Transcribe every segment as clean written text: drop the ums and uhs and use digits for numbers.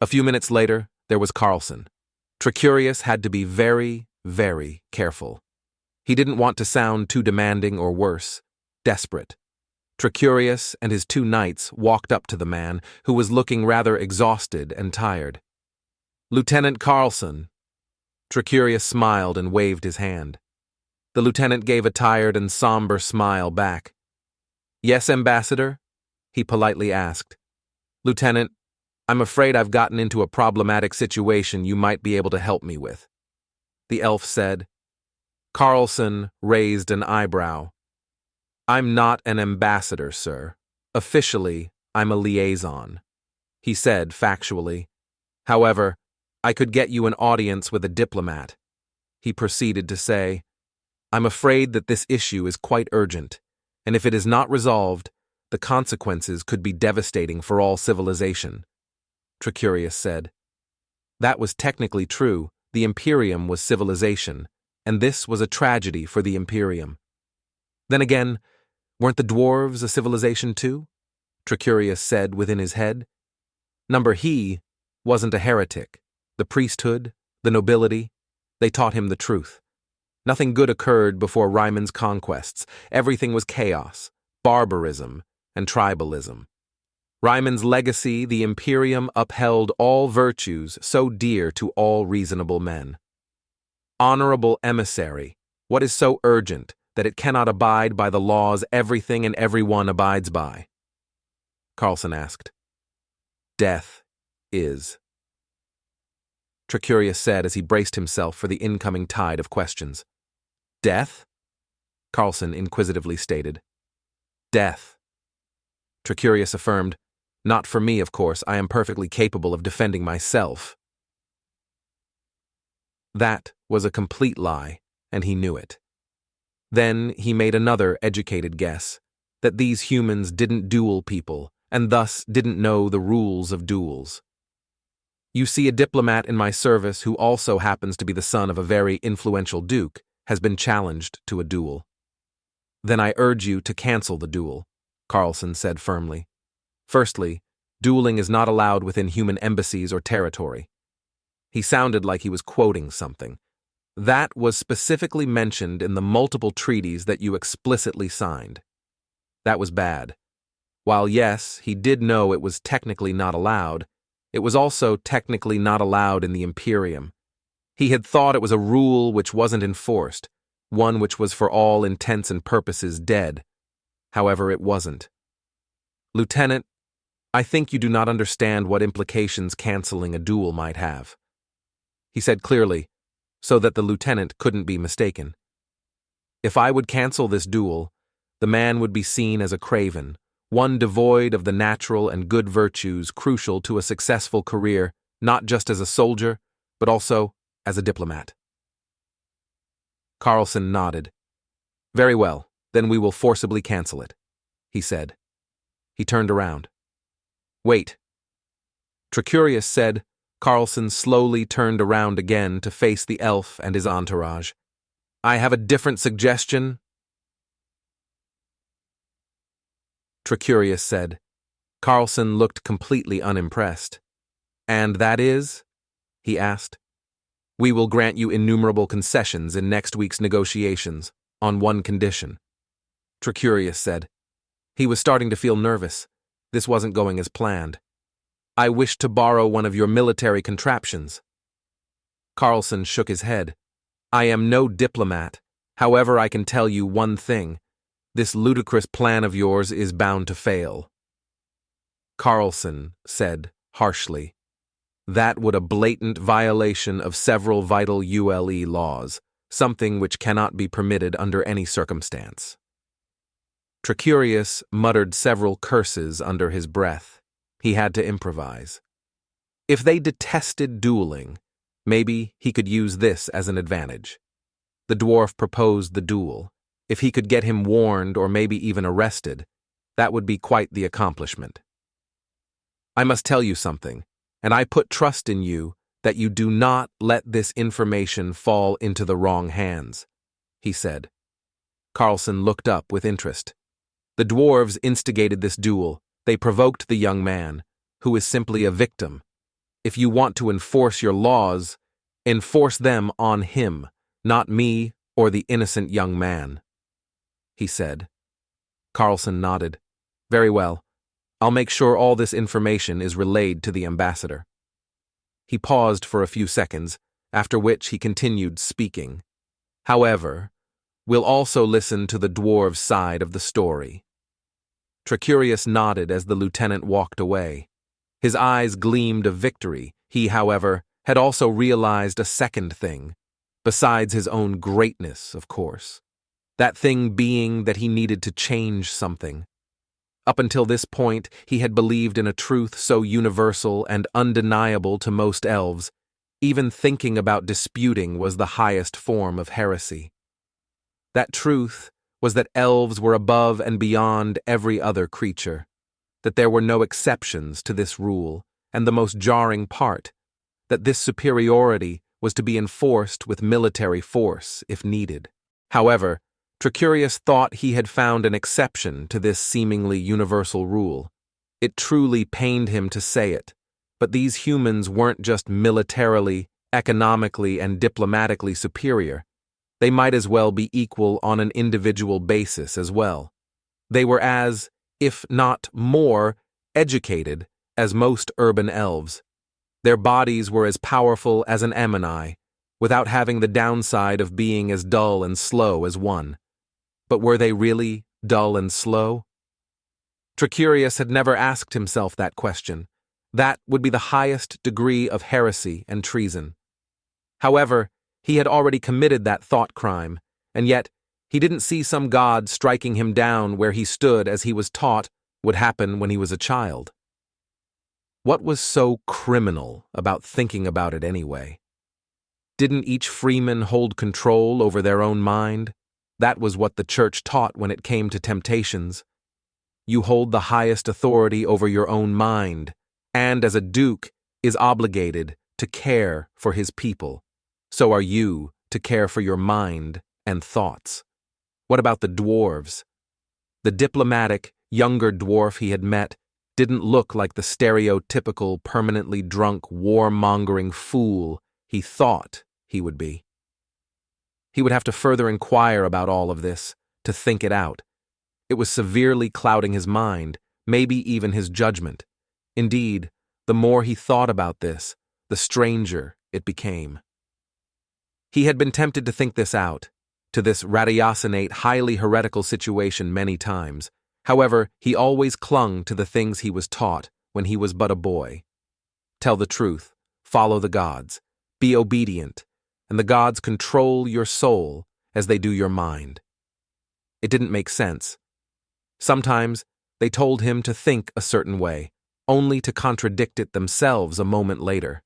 A few minutes later, there was Carlson. Tricurius had to be very, very careful. He didn't want to sound too demanding or worse, desperate. Tricurius and his two knights walked up to the man, who was looking rather exhausted and tired. "Lieutenant Carlson." Tricurius smiled and waved his hand. The lieutenant gave a tired and somber smile back. "Yes, Ambassador?" he politely asked. "Lieutenant, I'm afraid I've gotten into a problematic situation you might be able to help me with," the elf said. Carlson raised an eyebrow. "I'm not an ambassador, sir. Officially, I'm a liaison," he said factually. "However, I could get you an audience with a diplomat." He proceeded to say, "I'm afraid that this issue is quite urgent, and if it is not resolved, the consequences could be devastating for all civilization." Tricurius said. That was technically true. The Imperium was civilization, and this was a tragedy for the Imperium. Then again, weren't the dwarves a civilization too? Tricurius said within his head. He wasn't a heretic. The priesthood, the nobility, they taught him the truth. Nothing good occurred before Ryman's conquests. Everything was chaos, barbarism, and tribalism. Ryman's legacy, the Imperium, upheld all virtues so dear to all reasonable men. Honorable emissary, what is so urgent that it cannot abide by the laws everything and everyone abides by? Carlson asked. Death is. Tricurius said as he braced himself for the incoming tide of questions. Death? Carlson inquisitively stated. Death. Tricurius affirmed, Not for me, of course. I am perfectly capable of defending myself. That was a complete lie, and he knew it. Then he made another educated guess, that these humans didn't duel people, and thus didn't know the rules of duels. You see, a diplomat in my service who also happens to be the son of a very influential duke has been challenged to a duel. Then I urge you to cancel the duel, Carlson said firmly. Firstly, dueling is not allowed within human embassies or territory. He sounded like he was quoting something. That was specifically mentioned in the multiple treaties that you explicitly signed. That was bad. While yes, he did know it was technically not allowed, it was also technically not allowed in the Imperium. He had thought it was a rule which wasn't enforced, one which was for all intents and purposes dead. However, it wasn't. Lieutenant, I think you do not understand what implications canceling a duel might have. He said clearly, so that the lieutenant couldn't be mistaken. If I would cancel this duel, the man would be seen as a craven, one devoid of the natural and good virtues crucial to a successful career, not just as a soldier, but also as a diplomat. Carlson nodded. Very well, then we will forcibly cancel it, he said. He turned around. Wait. Tricurius said. Carlson slowly turned around again to face the elf and his entourage. I have a different suggestion. Tricurius said. Carlson looked completely unimpressed. And that is? He asked. We will grant you innumerable concessions in next week's negotiations, on one condition. Tricurius said. He was starting to feel nervous. This wasn't going as planned. I wish to borrow one of your military contraptions. Carlson shook his head. I am no diplomat. However, I can tell you one thing. This ludicrous plan of yours is bound to fail. Carlson said harshly. That would a blatant violation of several vital ULE laws, something which cannot be permitted under any circumstance. Tricurius muttered several curses under his breath. He had to improvise. If they detested dueling, maybe he could use this as an advantage. The dwarf proposed the duel. If he could get him warned or maybe even arrested, that would be quite the accomplishment. I must tell you something, and I put trust in you that you do not let this information fall into the wrong hands, he said. Carlson looked up with interest. The dwarves instigated this duel. They provoked the young man, who is simply a victim. If you want to enforce your laws, enforce them on him, not me or the innocent young man," he said. Carlson nodded. "Very well. I'll make sure all this information is relayed to the ambassador." He paused for a few seconds, after which he continued speaking. "However, we'll also listen to the dwarves' side of the story." Tricurius nodded as the lieutenant walked away. His eyes gleamed of victory. He, however, had also realized a second thing, besides his own greatness, of course. That thing being that he needed to change something. Up until this point, he had believed in a truth so universal and undeniable to most elves, even thinking about disputing was the highest form of heresy. That truth was that elves were above and beyond every other creature, that there were no exceptions to this rule, and the most jarring part, that this superiority was to be enforced with military force if needed. However, Tricurius thought he had found an exception to this seemingly universal rule. It truly pained him to say it, but these humans weren't just militarily, economically, and diplomatically superior. They might as well be equal on an individual basis as well. They were as, if not more, educated as most urban elves. Their bodies were as powerful as an Ammoni, without having the downside of being as dull and slow as one. But were they really dull and slow? Tricurius had never asked himself that question. That would be the highest degree of heresy and treason. However, he had already committed that thought crime, and yet he didn't see some god striking him down where he stood as he was taught would happen when he was a child. What was so criminal about thinking about it anyway? Didn't each freeman hold control over their own mind? That was what the church taught when it came to temptations. You hold the highest authority over your own mind, and as a duke is obligated to care for his people. So are you to care for your mind and thoughts. What about the dwarves? The diplomatic, younger dwarf he had met didn't look like the stereotypical, permanently drunk, war-mongering fool he thought he would be. He would have to further inquire about all of this, to think it out. It was severely clouding his mind, maybe even his judgment. Indeed, the more he thought about this, the stranger it became. He had been tempted to think this out, to this ratiocinate, highly heretical situation many times. However, he always clung to the things he was taught when he was but a boy. Tell the truth, follow the gods, be obedient, and the gods control your soul as they do your mind. It didn't make sense. Sometimes they told him to think a certain way, only to contradict it themselves a moment later.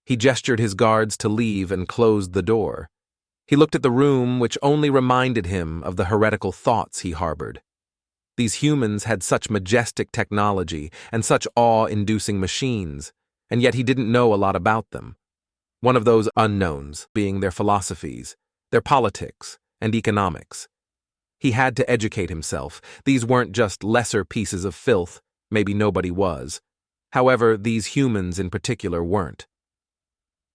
He gestured his guards to leave and closed the door. He looked at the room, which only reminded him of the heretical thoughts he harbored. These humans had such majestic technology and such awe-inducing machines, and yet he didn't know a lot about them. One of those unknowns being their philosophies, their politics, and economics. He had to educate himself. These weren't just lesser pieces of filth, maybe nobody was. However, these humans in particular weren't.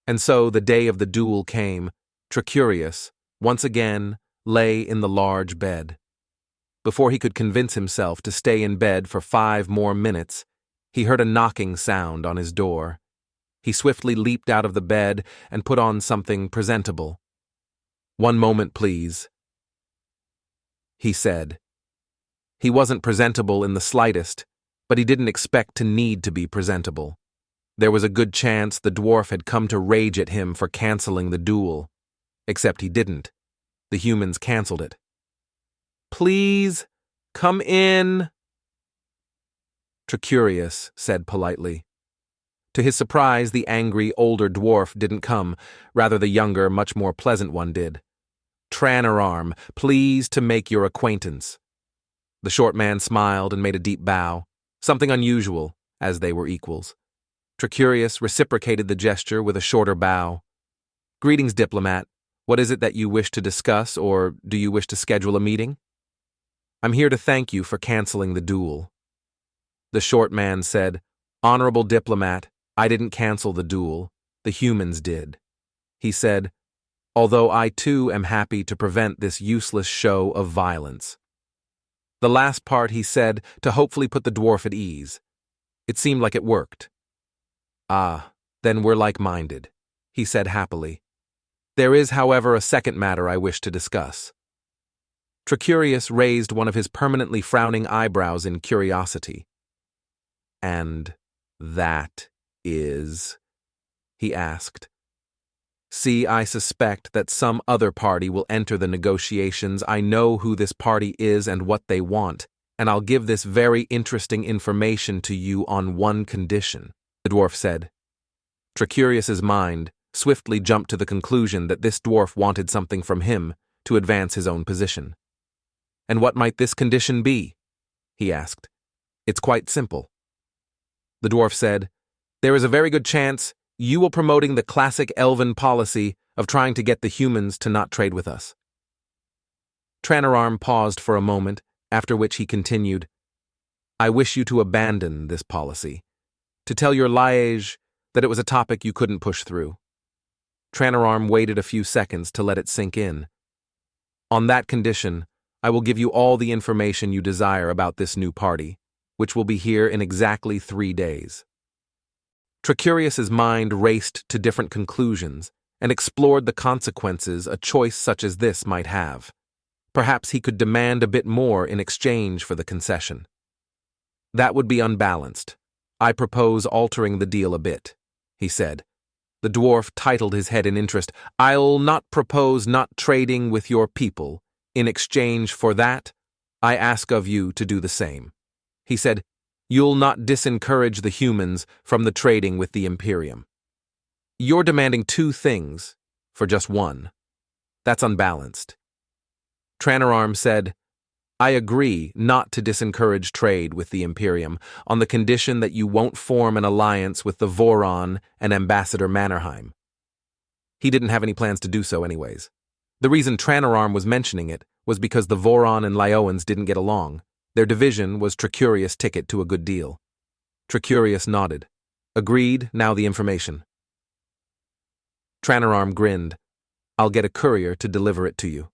And so the day of the duel came. Tricurius, once again, lay in the large bed. Before he could convince himself to stay in bed for 5 more minutes, he heard a knocking sound on his door. He swiftly leaped out of the bed and put on something presentable. "One moment, please," he said. He wasn't presentable in the slightest, but he didn't expect to need to be presentable. There was a good chance the dwarf had come to rage at him for canceling the duel. Except he didn't. The humans canceled it. "Please, come in," Tricurius said politely. To his surprise, the angry, older dwarf didn't come. Rather, the younger, much more pleasant one did. "Tranararm, pleased to make your acquaintance." The short man smiled and made a deep bow, something unusual, as they were equals. Tricurius reciprocated the gesture with a shorter bow. "Greetings, diplomat. What is it that you wish to discuss, or do you wish to schedule a meeting?" "I'm here to thank you for canceling the duel." The short man said, "Honorable diplomat, I didn't cancel the duel, the humans did. He said, although I too am happy to prevent this useless show of violence. The last part he said to hopefully put the dwarf at ease. It seemed like it worked. Ah, then we're like-minded, he said happily. There is, however, a second matter I wish to discuss. Tricurius raised one of his permanently frowning eyebrows in curiosity. And that is? He asked. See, I suspect that some other party will enter the negotiations. I know who this party is and what they want, and I'll give this very interesting information to you on one condition, the dwarf said. Tricurius's mind swiftly jumped to the conclusion that this dwarf wanted something from him to advance his own position. And what might this condition be? He asked. It's quite simple. The dwarf said, there is a very good chance you will promoting the classic elven policy of trying to get the humans to not trade with us. Tranararm paused for a moment, after which he continued, I wish you to abandon this policy, to tell your liege that it was a topic you couldn't push through. Tranararm waited a few seconds to let it sink in. On that condition, I will give you all the information you desire about this new party, which will be here in exactly 3 days. Tricurius's mind raced to different conclusions and explored the consequences a choice such as this might have. Perhaps he could demand a bit more in exchange for the concession. That would be unbalanced. I propose altering the deal a bit, he said. The dwarf titled his head in interest. I'll not propose not trading with your people. In exchange for that, I ask of you to do the same. He said, you'll not disencourage the humans from the trading with the Imperium. You're demanding 2 things for just 1. That's unbalanced. Tranararm said, I agree not to disencourage trade with the Imperium on the condition that you won't form an alliance with the Voron and Ambassador Mannerheim. He didn't have any plans to do so anyways. The reason Tranararm was mentioning it was because the Voron and Lyoans didn't get along. Their division was Tricurius' ticket to a good deal. Tricurius nodded. Agreed, now the information. Tranararm grinned. I'll get a courier to deliver it to you,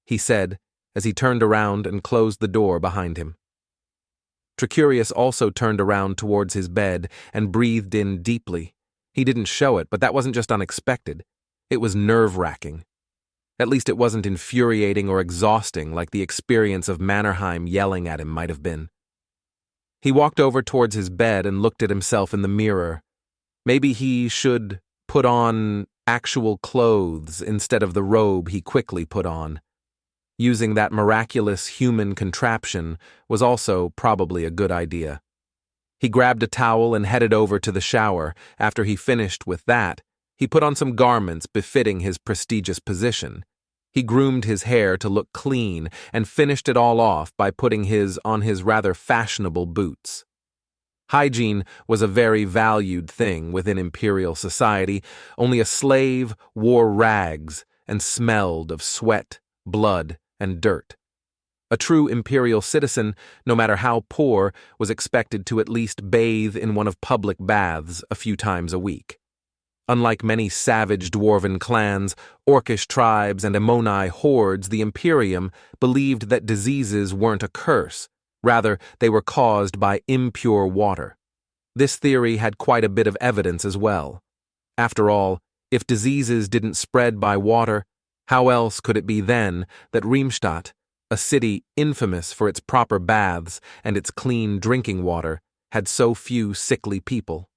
he said, as he turned around and closed the door behind him. Tricurius also turned around towards his bed and breathed in deeply. He didn't show it, but that wasn't just unexpected. It was nerve-wracking. At least it wasn't infuriating or exhausting like the experience of Mannerheim yelling at him might have been. He walked over towards his bed and looked at himself in the mirror. Maybe he should put on actual clothes instead of the robe he quickly put on. Using that miraculous human contraption was also probably a good idea. He grabbed a towel and headed over to the shower. After he finished with that, he put on some garments befitting his prestigious position. He groomed his hair to look clean and finished it all off by putting on his rather fashionable boots. Hygiene was a very valued thing within imperial society. Only a slave wore rags and smelled of sweat, blood, and dirt. A true imperial citizen, no matter how poor, was expected to at least bathe in one of public baths a few times a week. Unlike many savage dwarven clans, orcish tribes, and Ammoni hordes, the Imperium believed that diseases weren't a curse. Rather, they were caused by impure water. This theory had quite a bit of evidence as well. After all, if diseases didn't spread by water, how else could it be then that Riemstadt, a city infamous for its proper baths and its clean drinking water, had so few sickly people?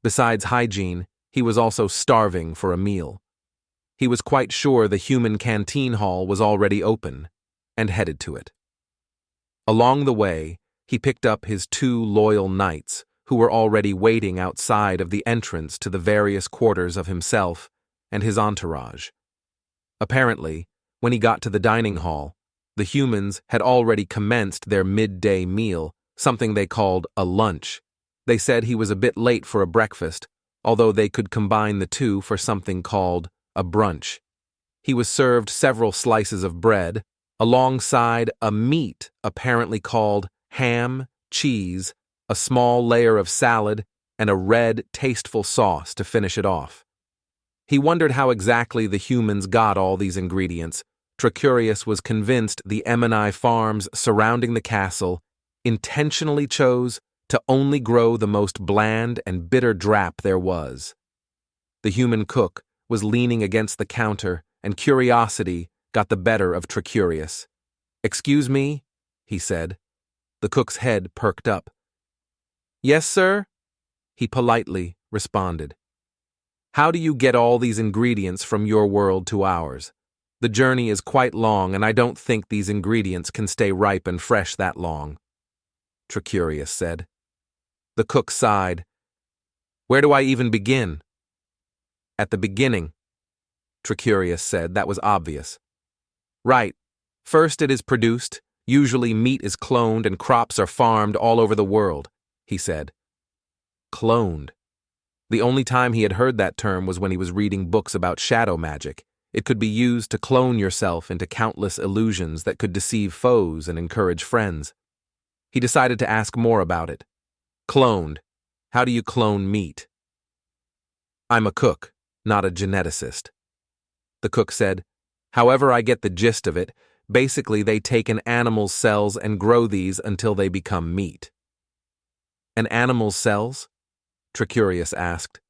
Besides hygiene, he was also starving for a meal. He was quite sure the human canteen hall was already open, and headed to it. Along the way, he picked up his 2 loyal knights, who were already waiting outside of the entrance to the various quarters of himself and his entourage. Apparently, when he got to the dining hall, the humans had already commenced their midday meal, something they called a lunch. They said he was a bit late for a breakfast, although they could combine the 2 for something called a brunch. He was served several slices of bread, alongside a meat apparently called ham, cheese, a small layer of salad, and a red, tasteful sauce to finish it off. He wondered how exactly the humans got all these ingredients. Tricurius was convinced the M&I farms surrounding the castle intentionally chose to only grow the most bland and bitter drap there was. The human cook was leaning against the counter, and curiosity got the better of Tricurius. "Excuse me?" he said. The cook's head perked up. "Yes, sir?" he politely responded. "How do you get all these ingredients from your world to ours? The journey is quite long, and I don't think these ingredients can stay ripe and fresh that long," Tricurius said. The cook sighed. "Where do I even begin?" "At the beginning," Tricurius said. That was obvious. "Right. First it is produced. Usually meat is cloned and crops are farmed all over the world," he said. Cloned. The only time he had heard that term was when he was reading books about shadow magic. It could be used to clone yourself into countless illusions that could deceive foes and encourage friends. He decided to ask more about it. Cloned. How do you clone meat? "I'm a cook, not a geneticist." The cook said, "However, I get the gist of it. Basically, they take an animal's cells and grow these until they become meat." "An animal's cells?" Tricurius asked.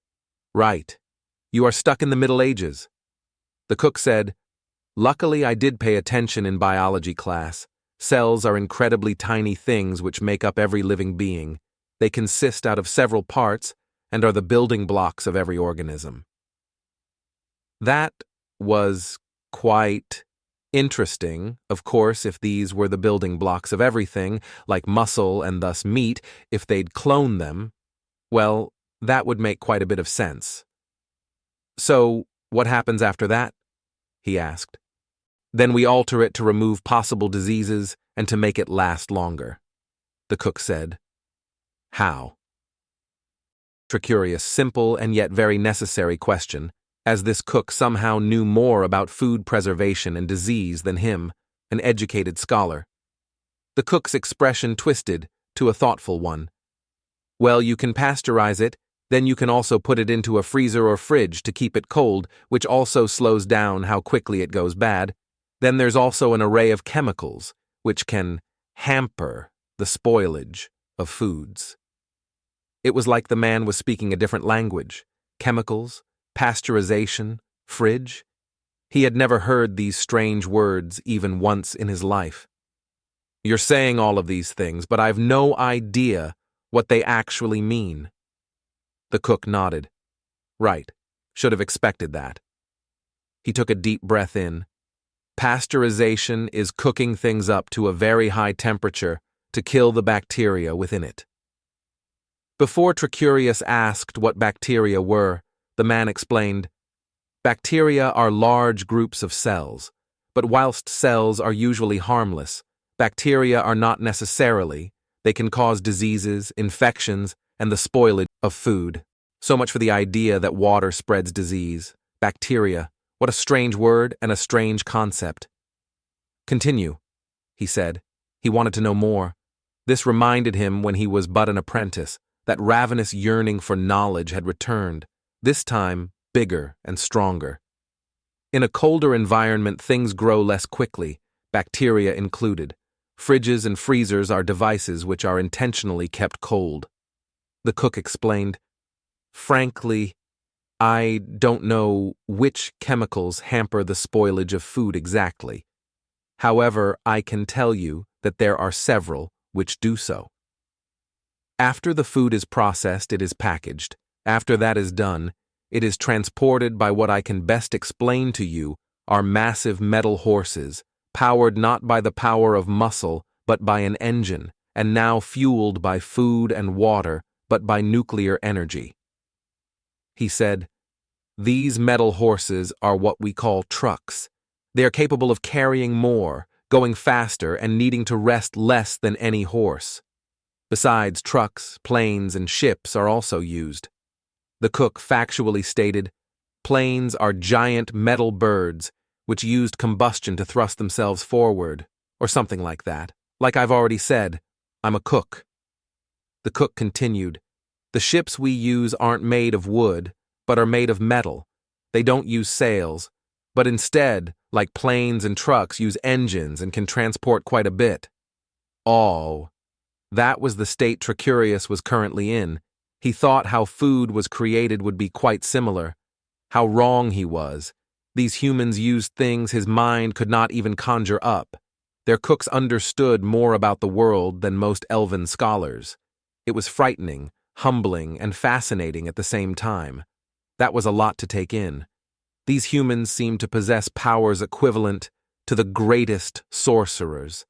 "Right. You are stuck in the Middle Ages." The cook said, "Luckily, I did pay attention in biology class. Cells are incredibly tiny things which make up every living being. They consist out of several parts and are the building blocks of every organism." That was quite interesting. Of course, if these were the building blocks of everything, like muscle and thus meat, if they'd clone them, well, that would make quite a bit of sense. "So, what happens after that?" he asked. "Then we alter it to remove possible diseases and to make it last longer," the cook said. "How?" Tricurius' simple and yet very necessary question, as this cook somehow knew more about food preservation and disease than him, an educated scholar. The cook's expression twisted to a thoughtful one. "Well, you can pasteurize it, then you can also put it into a freezer or fridge to keep it cold, which also slows down how quickly it goes bad. Then there's also an array of chemicals, which can hamper the spoilage of foods." It was like the man was speaking a different language. Chemicals, pasteurization, fridge. He had never heard these strange words even once in his life. "You're saying all of these things, but I've no idea what they actually mean." The cook nodded. "Right. Should have expected that." He took a deep breath in. Pasteurization is cooking things up to a very high temperature to kill the bacteria within it. Before Tricurius asked what bacteria were, the man explained, "Bacteria are large groups of cells, but whilst cells are usually harmless, bacteria are not necessarily. They can cause diseases, infections, and the spoilage of food. So much for the idea that water spreads disease. Bacteria. What a strange word and a strange concept." "Continue," he said. He wanted to know more. This reminded him when he was but an apprentice. That ravenous yearning for knowledge had returned, this time bigger and stronger. In a colder environment, things grow less quickly, bacteria included. Fridges and freezers are devices which are intentionally kept cold. The cook explained, "Frankly, I don't know which chemicals hamper the spoilage of food exactly. However, I can tell you that there are several which do so. After the food is processed, it is packaged. After that is done, it is transported by what I can best explain to you are massive metal horses, powered not by the power of muscle, but by an engine, and now fueled by food and water, but by nuclear energy." He said, "These metal horses are what we call trucks. They are capable of carrying more, going faster, and needing to rest less than any horse. Besides, trucks, planes, and ships are also used." The cook factually stated, "Planes are giant metal birds which used combustion to thrust themselves forward, or something like that. Like I've already said, I'm a cook." The cook continued, The ships we use aren't made of wood, but are made of metal. They don't use sails, but instead, like planes and trucks, use engines and can transport quite a bit. Oh, that was the state Tricurius was currently in. He thought how food was created would be quite similar. How wrong he was. These humans used things his mind could not even conjure up. Their cooks understood more about the world than most elven scholars. It was frightening, humbling, and fascinating at the same time. That was a lot to take in. These humans seemed to possess powers equivalent to the greatest sorcerers.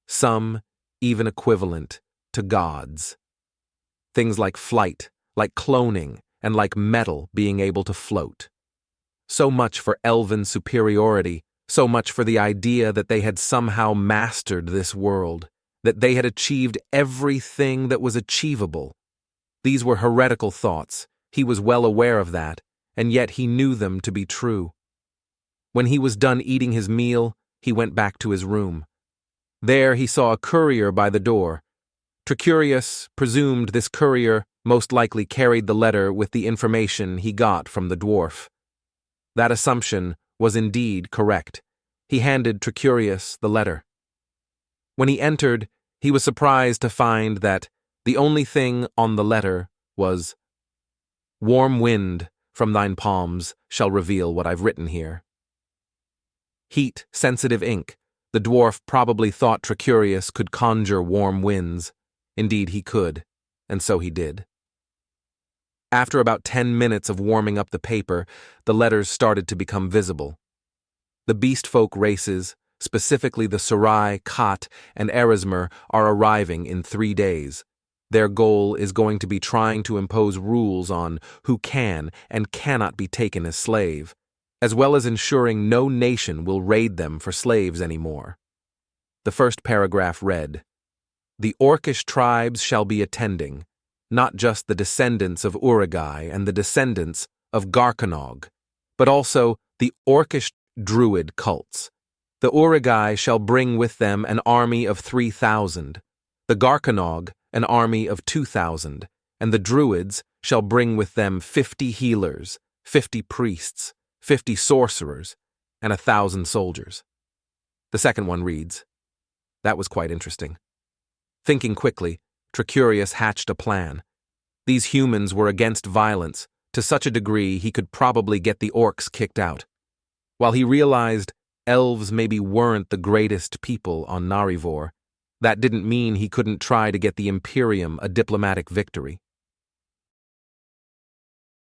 Some even equivalent to gods. Things like flight, like cloning, and like metal being able to float. So much for elven superiority, so much for the idea that they had somehow mastered this world, that they had achieved everything that was achievable. These were heretical thoughts. He was well aware of that, and yet he knew them to be true. When he was done eating his meal, he went back to his room. There he saw a courier by the door. Tricurius presumed this courier most likely carried the letter with the information he got from the dwarf. That assumption was indeed correct. He handed Tricurius the letter. When he entered, he was surprised to find that the only thing on the letter was, "Warm wind from thine palms shall reveal what I've written here." Heat-sensitive ink. The dwarf probably thought Tricurius could conjure warm winds. Indeed, he could, and so he did. After about 10 minutes of warming up the paper, the letters started to become visible. The beast-folk races, specifically the Surai, Khat, and Erismer, are arriving in 3 days. Their goal is going to be trying to impose rules on who can and cannot be taken as slave, as well as ensuring no nation will raid them for slaves anymore. The first paragraph read, "The Orcish tribes shall be attending, not just the descendants of Urigai and the descendants of Garkanog, but also the Orcish druid cults. The Urigai shall bring with them an army of 3,000, the Garkanog an army of 2,000, and the druids shall bring with them 50 healers, 50 priests, 50 sorcerers, and 1,000 soldiers." The second one reads, that was quite interesting. Thinking quickly, Tricurius hatched a plan. These humans were against violence, to such a degree he could probably get the orcs kicked out. While he realized elves maybe weren't the greatest people on Narivor, that didn't mean he couldn't try to get the Imperium a diplomatic victory.